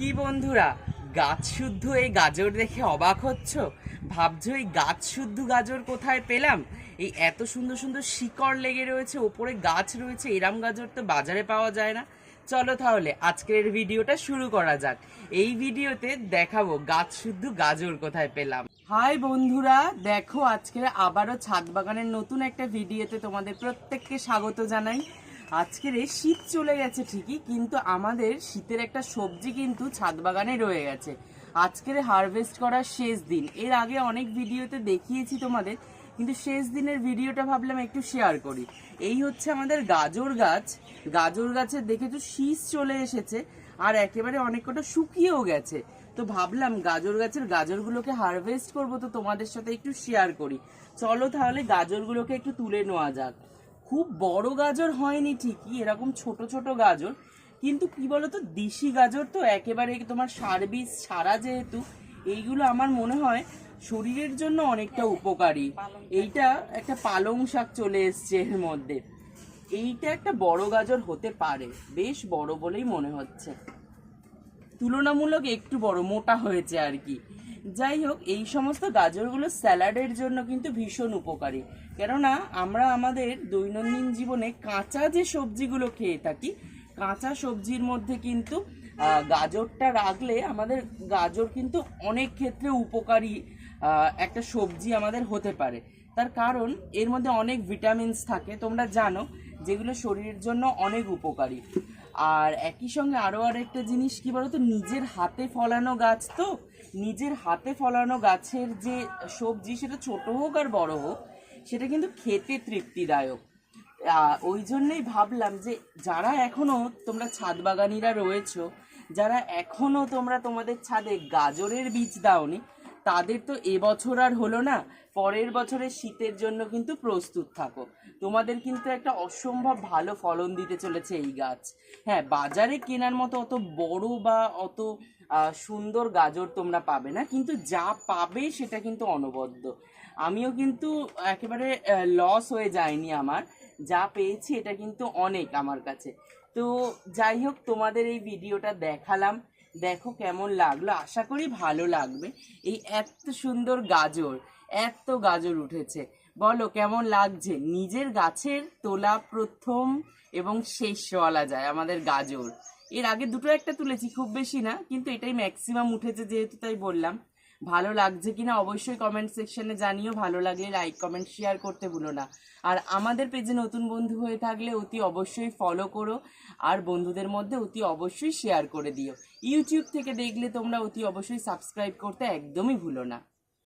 কি বন্ধুরা, গাছ শুদ্ধ এই গাজর দেখে অবাক হচ্ছ? ভাবছো এই গাছ শুদ্ধ গাজর কোথায় পেলাম? এই এত সুন্দর সুন্দর শিকড় লেগে রয়েছে, ওপরে গাছ রয়েছে, এরম গাজর তো বাজারে পাওয়া যায় না। চলো তাহলে আজকের ভিডিওটা শুরু করা যাক। এই ভিডিওতে দেখাবো গাছ শুদ্ধ গাজর কোথায় পেলাম। হাই বন্ধুরা, দেখো আজকে আবারও ছাদ বাগানের নতুন একটা ভিডিওতে তোমাদের প্রত্যেককে স্বাগত জানাই। আজকের শীত চলে গেছে ঠিকই, কিন্তু আমাদের শীতের একটা সবজি কিন্তু ছাদ বাগানে রয়ে গেছে। আজকের হারভেস্ট করার শেষ দিন। এর আগে অনেক ভিডিওতে দেখিয়েছি তোমাদের, কিন্তু শেষ দিনের ভিডিওটা ভাবলাম একটু শেয়ার করি। এই হচ্ছে আমাদের গাজর গাছ। গাজর গাছের দেখেছো শীষ চলে এসেছে, আর একেবারে অনেক কটা শুকিয়েও গেছে। তো ভাবলাম গাজর গাছের গাজরগুলোকে হারভেস্ট করব, তো তোমাদের সাথে একটু শেয়ার করি। চলো তাহলে গাজরগুলোকে একটু তুলে নেওয়া যাক। খুব বড় গাজর হয়নি ঠিকই, এরকম ছোট ছোট গাজর, কিন্তু কি বলতো, দেশি গাজর তো একেবারে তোমার সার বীজ ছাড়া, যেহেতু এইগুলো আমার মনে হয় শরীরের জন্য অনেকটা উপকারী। এইটা একটা পালং শাক চলে এসছে এর মধ্যে। এইটা একটা বড় গাজর হতে পারে, বেশ বড় বলেই মনে হচ্ছে, তুলনামূলক একটু বড়, মোটা হয়েছে আর কি। যাই হোক, এই সমস্ত গাজরগুলো স্যালাডের জন্য কিন্তু ভীষণ উপকারী। কেননা আমরা আমাদের দৈনন্দিন জীবনে কাঁচা যে সবজিগুলো খেয়ে থাকি, কাঁচা সবজির মধ্যে কিন্তু গাজরটা রাখলে আমাদের গাজর কিন্তু অনেক ক্ষেত্রে উপকারী একটা সবজি আমাদের হতে পারে। তার কারণ এর মধ্যে অনেক ভিটামিনস থাকে, তোমরা জানো, যেগুলো শরীরের জন্য অনেক উপকারী। আর একই সঙ্গে আরও আরেকটা জিনিস কি বলতো, নিজের হাতে ফলানো গাছ, তো নিজের হাতে ফলানো গাছের যে সবজি, সেটা ছোট হোক আর বড় হোক, সেটা কিন্তু খেতে তৃপ্তিদায়ক। ওই জন্যই ভাবলাম যে যারা এখনো তোমরা ছাদ বাগানিরা রয়েছো, যারা এখনো তোমরা তোমাদের ছাদে গাজরের বীজ দাওনি, তাদের তো এবছর আর হলো না, পরের বছরের শীতের জন্য কিন্তু প্রস্তুত থাকো। তোমাদের কিন্তু একটা অসম্ভব ভালো ফলন দিতে চলেছে এই গাছ। হ্যাঁ, বাজারে কেনার মতো অত বড় বা অত সুন্দর গাজর তোমরা পাবে না, কিন্তু যা পাবে সেটা কিন্তু অনবদ্য। আমিও কিন্তু একেবারে লস হয়ে যায়নি আমার, যা পেয়েছি এটা কিন্তু অনেক আমার কাছে। তো যাই হোক, তোমাদের এই ভিডিওটা দেখালাম, দেখো কেমন লাগলো, আশা করি ভালো লাগবে। এই এত সুন্দর গাজর, এত গাজর উঠেছে, বলো কেমন লাগছে? নিজের গাছের তোলা প্রথম এবং শেষ বলা যায় আমাদের গাজর। এর আগে দুটো একটা তুলেছি, খুব বেশি না, কিন্তু এটাই ম্যাক্সিমাম উঠেছে যেহেতু, তাই বললাম। ভালো লাগছে কিনা অবশ্যই কমেন্ট সেকশনে জানিও, ভালো লাগলে লাইক কমেন্ট শেয়ার করতে ভুলো না। আর আমাদের পেজে নতুন বন্ধু হয়ে থাকলে অতি অবশ্যই ফলো করো, আর বন্ধুদের মধ্যে অতি অবশ্যই শেয়ার করে দিও। ইউটিউব থেকে দেখলে তোমরা অতি অবশ্যই সাবস্ক্রাইব করতে একদমই ভুলো না।